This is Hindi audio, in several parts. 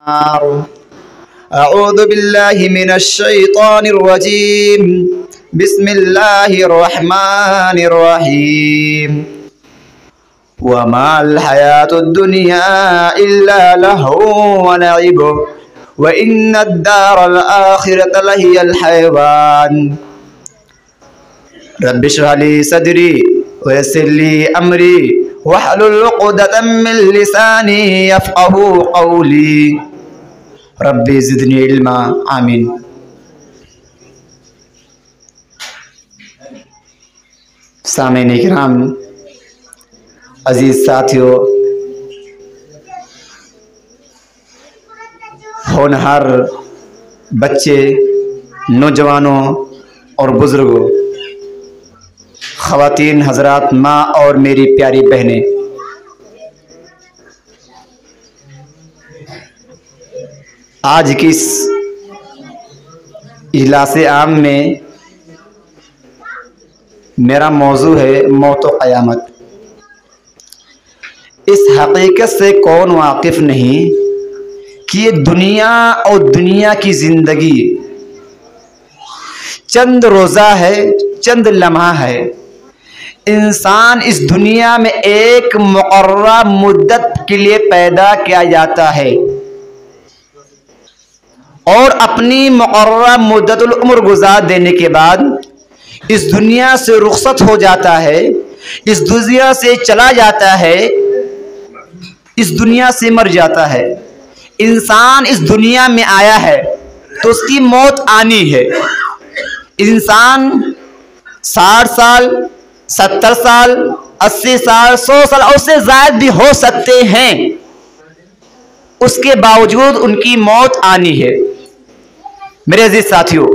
अऊज़ु बिल्लाहि मिनश शैतानिर रजीम बिस्मिल्लाहिर रहमानिर रहीम वमाल हयातुद दुनिया इल्ला लहू व लइब व इन्नद दारल आखिरत लहियल हयवान रब्बिश इश्रह ली सदरी व यस्सिर ली अमरी वहलुल उक़दतम मिन लिसानी यफ़क़हू क़ौली रब्बी ज़िदनी इल्मा। आमीन। सामीन किराम, अजीज़ साथियों, होनहार बच्चे, नौजवानों और बुज़ुर्गों, ख़वातीन हज़रात, माँ और मेरी प्यारी बहनें, आज की इस इजलास आम में मेरा मौजू है मौत व क़यामत। इस हकीकत से कौन वाकिफ़ नहीं कि ये दुनिया और दुनिया की ज़िंदगी चंद रोज़ा है, चंद लम्हा है। इंसान इस दुनिया में एक मुक़र्रर मुद्दत के लिए पैदा किया जाता है और अपनी मुक़र्रर मुद्दतुल उम्र गुजार देने के बाद इस दुनिया से रुखसत हो जाता है, इस दुनिया से चला जाता है, इस दुनिया से मर जाता है। इंसान इस दुनिया में आया है तो उसकी मौत आनी है। इंसान 60 साल, 70 साल, 80 साल, 100 साल और उससे ज़्यादा भी हो सकते हैं, उसके बावजूद उनकी मौत आनी है। मेरे अजीज साथियों,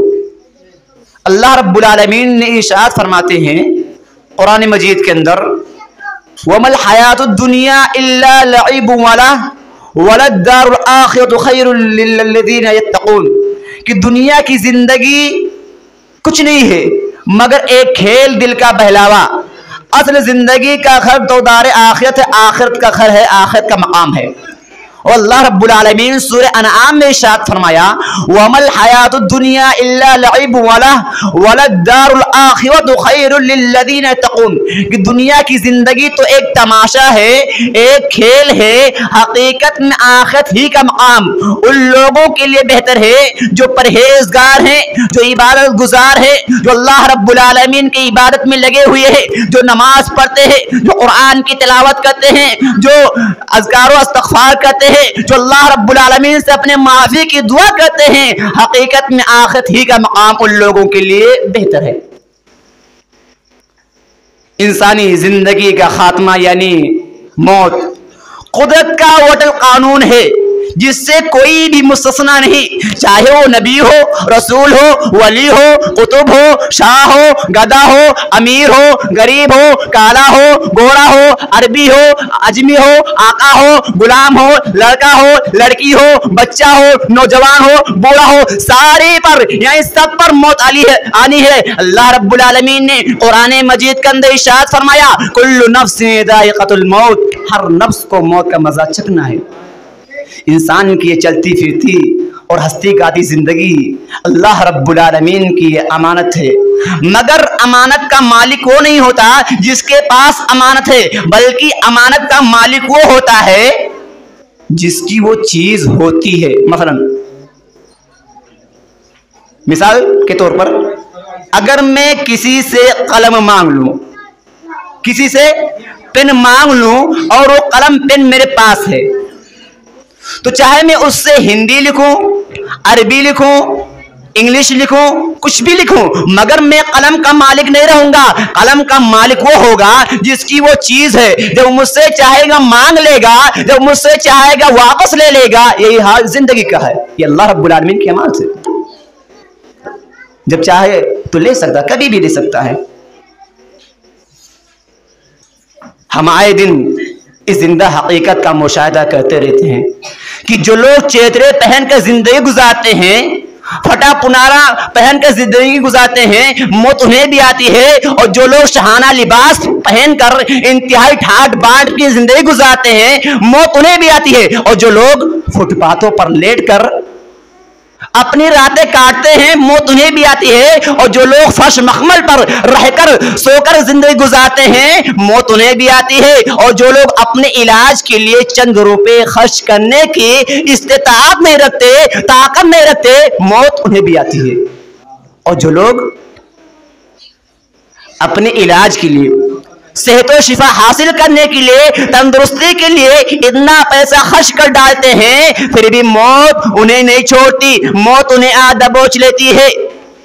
अल्लाह रब्बुल आलमीन ने इरशाद फरमाते हैं कुरान मजीद के अंदर, वमल हयातुद दुनिया इल्ला लइबुन वलद दारुल आखिरतु खैरुल लिल्लज़ीना यत्तक़ून, कि दुनिया की जिंदगी कुछ नहीं है मगर एक खेल, दिल का बहलावा। असल जिंदगी का घर तो दार आखिरत है, आखिरत का घर है, आखिरत का मकाम है। और अल्लाह रब्बुल आलमीन सूरह अनआम में इरशाद फरमाया, वमल हयातुद दुनिया इल्ला लइबुन वलद दारुल आखिरतु खैरुल लिल्लज़ीना यत्तक़ून, कि दुनिया की जिंदगी तो एक तमाशा है, एक खेल है, हकीकत में आखिरत ही का मकाम उन लोगों के लिए बेहतर है जो परहेजगार हैं, जो इबादत गुजार है, जो अल्लाह रब्बुल आलमीन की इबादत में लगे हुए हैं, जो नमाज पढ़ते हैं, जो कुरान की तिलावत करते हैं, जो अज़कार व इस्तिग़फ़ार करते हैं, जो अल्लाह रब्बुल आलमीन से अपने माफी की दुआ करते हैं। हकीकत में आखिरत ही का मकाम उन लोगों के लिए बेहतर है। इंसानी जिंदगी का खात्मा यानी मौत कुदरत का वटल कानून है जिससे कोई भी मुस्तस्ना नहीं, चाहे वो नबी हो, रसूल हो, वली हो, कुतुब हो, शाह हो, गधा हो, अमीर हो, गरीब हो, काला हो, गोरा हो, अरबी हो, अजमी हो, आका हो, गुलाम हो, लड़का हो, लड़की हो, बच्चा हो, नौजवान हो, बूढ़ा हो, सारे पर यानी सब पर मौत आनी है। अल्लाह रब्बुल आलमीन ने कुरान मजीद के अंदर इरशाद फरमाया, कुल्लु नफ्सिन ज़ाइक़तुल मौत, हर नफ्स को मौत का मजा चखना है। इंसान की ये चलती फिरती और हंसती गाती जिंदगी अल्लाह रब्बुल आलमीन की अमानत है, मगर अमानत का मालिक वो नहीं होता जिसके पास अमानत है, बल्कि अमानत का मालिक वो होता है जिसकी वो चीज होती है। मसलन मिसाल के तौर पर अगर मैं किसी से कलम मांग लूं, किसी से पेन मांग लूं और वो कलम पेन मेरे पास है, तो चाहे मैं उससे हिंदी लिखूं, अरबी लिखूं, इंग्लिश लिखूं, कुछ भी लिखूं, मगर मैं कलम का मालिक नहीं रहूंगा। कलम का मालिक वो होगा जिसकी वो चीज है, जब मुझसे चाहेगा मांग लेगा, जब मुझसे चाहेगा वापस ले लेगा। यही हाल जिंदगी का है। ये अल्लाह रब्बुल आलमीन की अमानत है। जब चाहे तो ले सकता, कभी भी ले सकता है। हम आए दिन इस जिंदा हकीकत का मुशाहिदा करते रहते हैं कि जो लोग चेहरे पहनकर जिंदगी गुजारते हैं फटा पुनारा पहन कर जिंदगी गुजारते हैं, मौत उन्हें भी आती है। और जो लोग शहाना लिबास पहनकर इंतहाई ठाट बाट की जिंदगी गुजारते हैं, मौत उन्हें भी आती है। और जो लोग फुटपाथों पर लेटकर अपनी रातें काटते हैं, मौत उन्हें भी आती है। और जो लोग फर्श मखमल पर रहकर सोकर जिंदगी गुजारते हैं, मौत उन्हें भी आती है। और जो लोग अपने इलाज के लिए चंद रुपए खर्च करने की इस्तेताअत नहीं रखते, ताकत नहीं रखते, मौत उन्हें भी आती है। और जो लोग अपने इलाज के लिए, सेहत और शिफा हासिल करने के लिए, तंदुरुस्ती के लिए इतना पैसा खर्च कर डालते हैं, फिर भी मौत उन्हें नहीं छोड़ती, मौत उन्हें आ दबोच लेती है।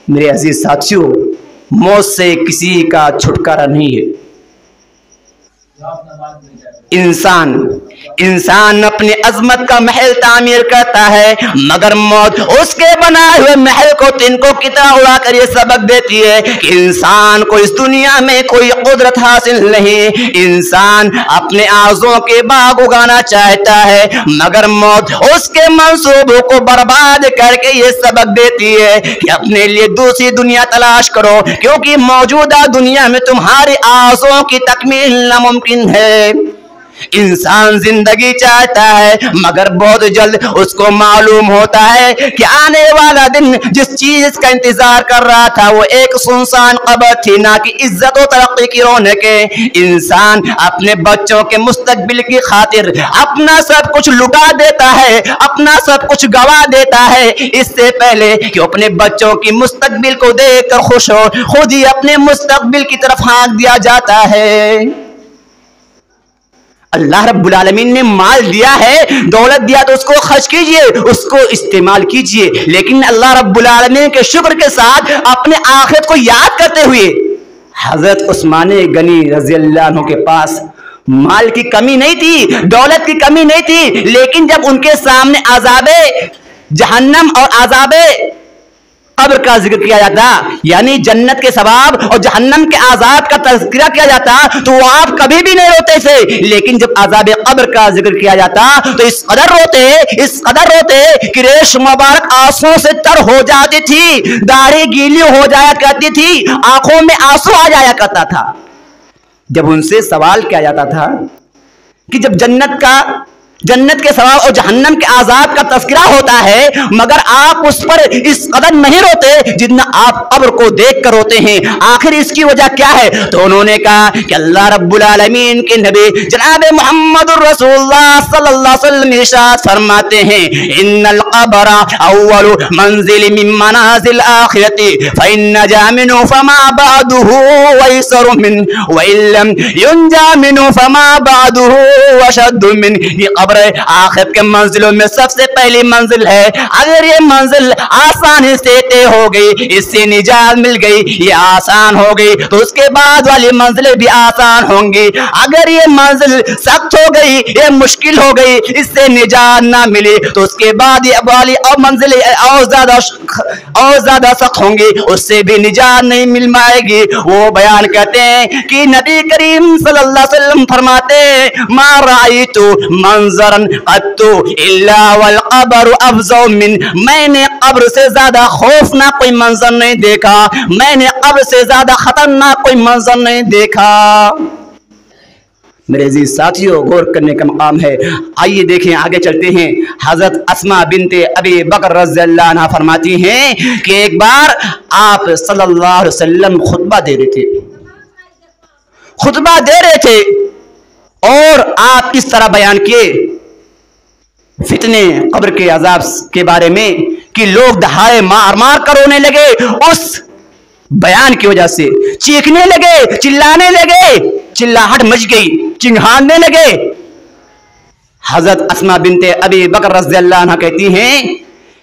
मेरे अजीज साथियों, मौत से किसी का छुटकारा नहीं है। इंसान अपनी अजमत का महल तामीर करता है, मगर मौत उसके बनाए हुए महल को तिनको की तरह उड़ाकर ये सबक देती है कि इंसान को इस दुनिया में कोई कुदरत हासिल नहीं। इंसान अपने आर्ज़ुओं के बाग उगाना चाहता है, मगर मौत उसके मंसूबों को बर्बाद करके ये सबक देती है कि अपने लिए दूसरी दुनिया तलाश करो, क्योंकि मौजूदा दुनिया में तुम्हारे आर्ज़ुओं की तकमील नामुमकिन है। इंसान जिंदगी चाहता है, मगर बहुत जल्द उसको मालूम होता है कि आने वाला दिन जिस चीज का इंतजार कर रहा था वो एक सुनसान कब्र थी, ना कि इज्जत और तरक्की की रौनकें। इंसान अपने बच्चों के मुस्तकबिल की खातिर अपना सब कुछ लुटा देता है, अपना सब कुछ गवा देता है, इससे पहले कि अपने बच्चों की मुस्तकबिल को देखकर खुश हो, खुद ही अपने मुस्तकबिल की तरफ हाँक दिया जाता है। अल्लाह रब्बुल आलमीन ने माल दिया है, दौलत दिया तो उसको खर्च कीजिए, उसको इस्तेमाल कीजिए, लेकिन अल्लाह रब्बुल आलमीन के शुक्र के साथ अपने आखिरत को याद करते हुए हजरत उस्मान गनी रज़ी अल्लाह अन्हु के पास माल की कमी नहीं थी, दौलत की कमी नहीं थी, लेकिन जब उनके सामने अज़ाबे जहन्नम और अज़ाबे कब्र का जिक्र किया जाता, यानी जन्नत के सवाब और जहन्नम के आजाब का तज़किरा किया जाता, तो वो आप कभी भी नहीं रोते थे। लेकिन जब आजाब कब्र का जिक्र किया जाता तो इस कदर रोते कि रेश मुबारक आंसुओं से तर हो जाती थी, दाढ़ी गीली हो जाया करती थी, आंखों में आंसू आ जाया करता था। जब उनसे सवाल किया जाता था कि जब जन्नत के सवाब और जहन्नम के आजाब का तज़किरा होता है, मगर आप उस पर इस कदर नहीं रोते जितना आप कब्र को देखकर रोते हैं, आखिर इसकी वजह क्या है? तो उन्होंने कहा कि अल्लाह रब्बुल आलमीन के नबी जनाब मुहम्मदुर रसूलुल्लाह सल्लल्लाहु अलैहि वसल्लम इरशाद फरमाते हैं, इन्नल क़ब्र अव्वलु मंज़िल मिन मनाज़िल आखिरति फ़इन जा मिन्हु फ़मा बादुहु वयसरु मिन व इल्लम युंजा मिन्हु फ़मा बादुहु वशद्दु मिन। आखिरत के मंजिलों में सबसे पहली मंजिल है। अगर ये मंजिल आसानी से तय हो गई, इससे निजात मिल गई, ये आसान हो गई, तो उसके बाद वाली मंजिलें भी आसान होंगी। अगर ये मंजिल सख्त हो गई, ये मुश्किल हो गई, इससे निजात ना मिली, तो उसके बाद ये वाली और मंजिलें और ज्यादा सख्त होंगी, उससे भी निजात नहीं मिल पाएगी। वो बयान करते हैं कि नबी करीम सल्लल्लाहु अलैहि वसल्लम फरमाते हैं, मा राइतु मंजरन अत्तु इल्ला वल क़ब्र अफ़ज़अ मिन। मैंने कब्र से ज्यादा खौफनाक कोई मंजर नहीं देखा, मैंने कब्र से ज्यादा खतरनाक कोई मंजर नहीं देखा। मेरे अजीज साथियों, गौर करने का मकाम है। आइए देखें, आगे चलते हैं। हजरत अस्मा बिनते अबी बकर रज़ियल्लाहु अन्हा फरमाती हैं कि एक बार आप सल्लल्लाहु अलैहि वसल्लम खुतबा दे रहे थे और आप इस तरह बयान किए फितने कब्र के अजाब के बारे में कि लोग दहाड़े मार मार कर रोने लगे, उस बयान की वजह से चीखने लगे, चिल्लाने लगे, चिल्लाहट मच गई, चिंघाड़ने लगे। हजरत अस्मा बिनते अबी बकर रज़ियल्लाहु अन्हा कहती हैं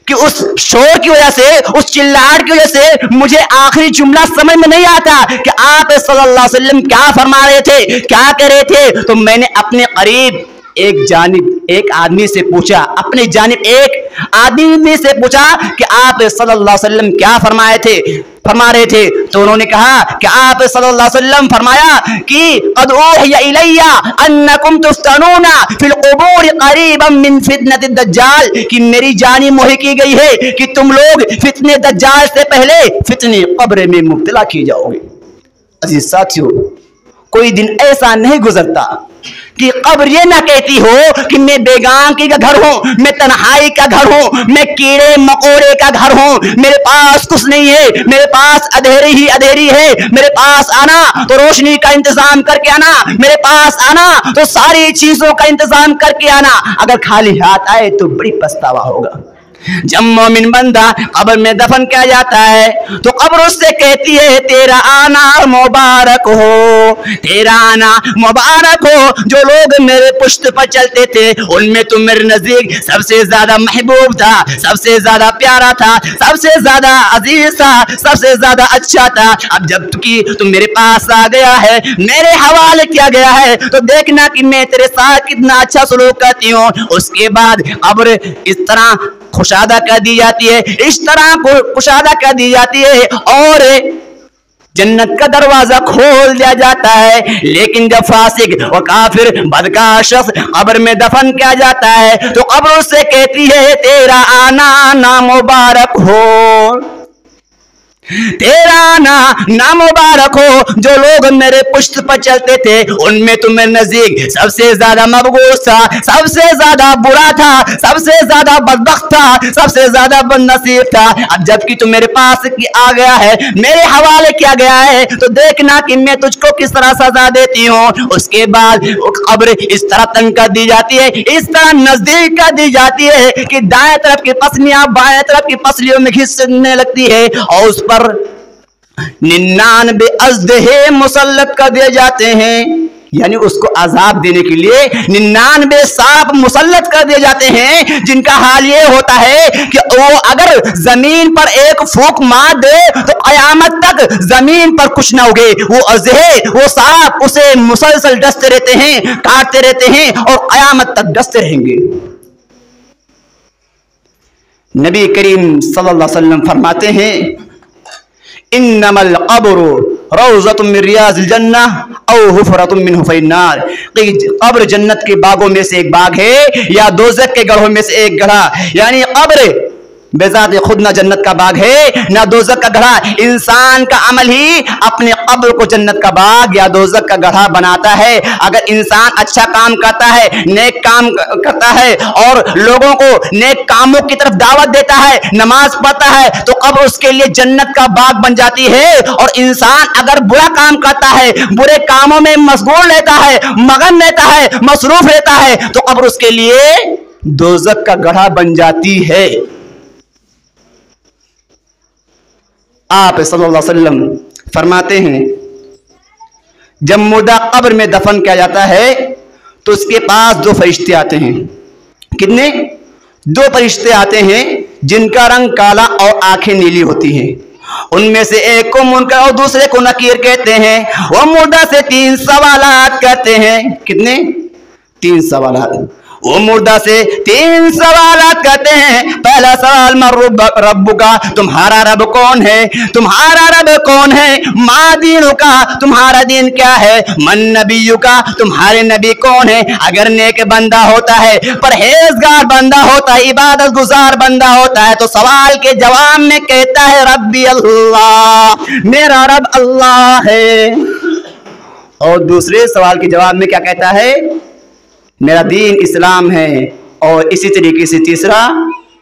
कि उस शोर की वजह से, उस चिल्लाहट की वजह से मुझे आखिरी जुमला समझ में नहीं आता कि आप सल्लल्लाहु अलैहि वसल्लम क्या फरमा रहे थे, क्या कह रहे थे। तो मैंने अपने करीब एक आदमी से पूछा, अपने जानिब एक आदमी से पूछा कि आप सल्लल्लाहु अलैहि वसल्लम क्या फरमाए थे। फरमा रहे थे, तो उन्होंने कहा कि आप सल्लल्लाहु अलैहि वसल्लम फरमाया कि क़द ऊहिया इलैया अन्नकुम तुफ्तनूना फिल क़ुबूर क़रीबन मिन फितनति दज्जाल, कि मेरी जानी मोही की गई है कि तुम लोग फितने दज्जाल से पहले फितने कब्र में मुब्तला किए जाओगे। अजीज साथियों, कोई दिन ऐसा नहीं गुजरता कि कब्र ये ना कहती हो कि मैं बेगानगी का घर हूं, मैं तन्हाई का घर हूं, मैं कीड़े मकोड़े का घर हूं, मेरे पास कुछ नहीं है, मेरे पास अंधेरी ही अंधेरी है, मेरे पास आना तो रोशनी का इंतजाम करके आना, मेरे पास आना तो सारी चीजों का इंतजाम करके आना। अगर खाली हाथ आए तो बड़ी पछतावा होगा। जब मोमिन बंदा कब्र में दफन किया जाता है तो कब्र उससे कहती है तेरा आना मुबारक हो, तेरा आना मुबारक हो। जो लोग मेरे पुश्त पर चलते थे उनमें तुम मेरे नजदीक सबसे ज्यादा महबूब था, सबसे ज्यादा प्यारा था, सबसे ज्यादा अजीज था, सबसे ज्यादा अच्छा था। अब जब कि तुम मेरे पास आ गया है, मेरे हवाले किया गया है, तो देखना कि मैं तेरे साथ कितना अच्छा सलूक करती हूँ। उसके बाद कब्र इस तरह खुशादा कर दी जाती है, इस तरह को खुशादा कर दी जाती है और जन्नत का दरवाजा खोल दिया जाता है। लेकिन जब फासिक और काफिर बदकार शख्स कब्र में दफन किया जाता है तो कब्र उससे कहती है तेरा आना ना मुबारक हो, तेरा ना मुबारक हो। जो लोग मेरे पुश्त पर चलते थे उनमें तुम्हें नजदीक सबसे ज्यादा मबगूस था, सबसे ज्यादा बुरा था, सबसे ज्यादा बदबख्त था, सबसे ज्यादा बदनसीब था। अब जबकि तुम मेरे पास आ गया है, मेरे हवाले किया गया है, तो देखना कि मैं तुझको किस तरह सजा देती हूँ। उसके बाद कब्र इस तरह तंग कर दी जाती है, इस तरह नजदीक कर दी जाती है कि दाएं तरफ की पसलियां बाएं तरफ की पसलियों में घिसने लगती है और उस पर 99 अज़दहे मुसल्लत कर दिए जाते हैं। यानी उसको अजाब देने के लिए 99 सांप मुसल्लत कर दिए जाते हैं, जिनका हाल ये होता है कि वो अगर जमीन पर एक फूंक मार दे तो कयामत तक जमीन पर कुछ ना उगे। वो अज़दहे, वो सांप उसे मुसलसल डसते रहते हैं, काटते रहते हैं और कयामत तक डसते रहेंगे। नबी करीम सल्लल्लाहु अलैहि वसल्लम फरमाते हैं इन्नमल क़ब्रु रौज़तुम मिन रियाज़िल जन्नह औ हुफ़रतुम मिन हुफ़रिन नार। कब्र जन्नत के बागों में से एक बाग है या दोज़ख के गढ़ों में से एक गढ़ा। यानी कब्र बेज़ात खुद ना जन्नत का बाग है ना दोज़ख का गढ़ा। इंसान का अमल ही अपने कब्र को जन्नत का बाग या दोज़ख का गढ़ा बनाता है। अगर इंसान अच्छा काम करता है, नेक काम करता है और लोगों को नेक कामों की तरफ दावत देता है, नमाज पढ़ता है, तो कब्र उसके लिए जन्नत का बाग बन जाती है। और इंसान अगर बुरा काम करता है, बुरे कामों में मशगूल रहता है, मगन रहता है, मसरूफ रहता है, तो कब्र उसके लिए दोज़ख का गढ़ा बन जाती है। आप सल्लल्लाहु अलैहि वसल्लम फरमाते हैं जब मुर्दा कब्र में दफन किया जाता है तो उसके पास 2 फरिश्ते आते हैं। कितने? 2 फरिश्ते आते हैं जिनका रंग काला और आंखें नीली होती हैं। उनमें से एक को मुनकर और दूसरे को नकीर कहते हैं। वो मुर्दा से 3 सवालात करते हैं। कितने? 3 सवालात। वो मुर्दा से 3 सवालात करते हैं। पहला सवाल मन रब्बुका, तुम्हारा रब कौन है? तुम्हारा रब कौन है? मा दीनुका, तुम्हारा दीन क्या है? मन नबियुका, तुम्हारे नबी कौन है? अगर नेक बंदा होता है, परहेजगार बंदा होता है, इबादत गुजार बंदा होता है, तो सवाल के जवाब में कहता है रब्बी अल्लाह, मेरा रब अल्लाह है। और दूसरे सवाल के जवाब में क्या कहता है? मेरा दीन इस्लाम है। और इसी तरीके से तीसरा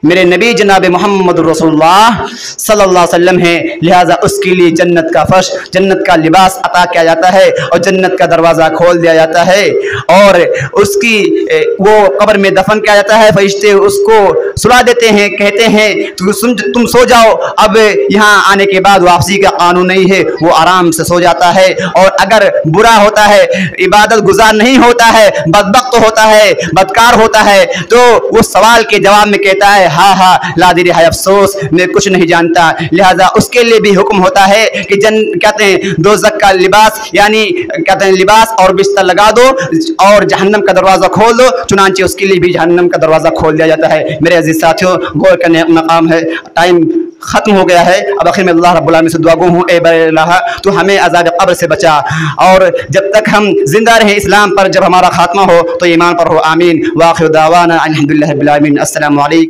मेरे नबी जनाब मोहम्मद रसूलुल्लाह सल्लल्लाहु अलैहि वसल्लम है। लिहाजा उसके लिए जन्नत का फर्श, जन्नत का लिबास अता किया जाता है और जन्नत का दरवाज़ा खोल दिया जाता है और उसकी वो कब्र में दफन किया जाता है। फरिश्ते उसको सुला देते हैं, कहते हैं तुम सो जाओ, अब यहाँ आने के बाद वापसी का कानून नहीं है। वो आराम से सो जाता है। और अगर बुरा होता है, इबादत गुजार नहीं होता है, बदबख्त होता है, बदकार होता है, तो वो सवाल के जवाब में कहता है हा हा लादिरी है अफसोस, मैं कुछ नहीं जानता। लिहाजा उसके लिए भी हुक्म होता है कि कहते हैं दोज़ख का लिबास, यानी कहते हैं लिबास और बिस्तर लगा दो और जहन्नम का दरवाज़ा खोल दो। चुनांचे उसके लिए भी जहन्नम का दरवाज़ा खोल दिया जाता है। मेरे अजीज साथियों, गौर करने मकाम है। टाइम ख़त्म हो गया है। अब आखिर में अल्लाह रब्बुल आलमीन से दुआ गो हूँ, ए बर अल्लाह तो हमें अज़ाब क़ब्र से बचा, और जब तक हम जिंदा रहे इस्लाम पर, जब हमारा खात्मा हो तो ईमान पर हो। आमीन। व आखिर दावाना अल्हम्दुलिल्लाहि रब्बिल आलमीन। अस्सलामु अलैकुम।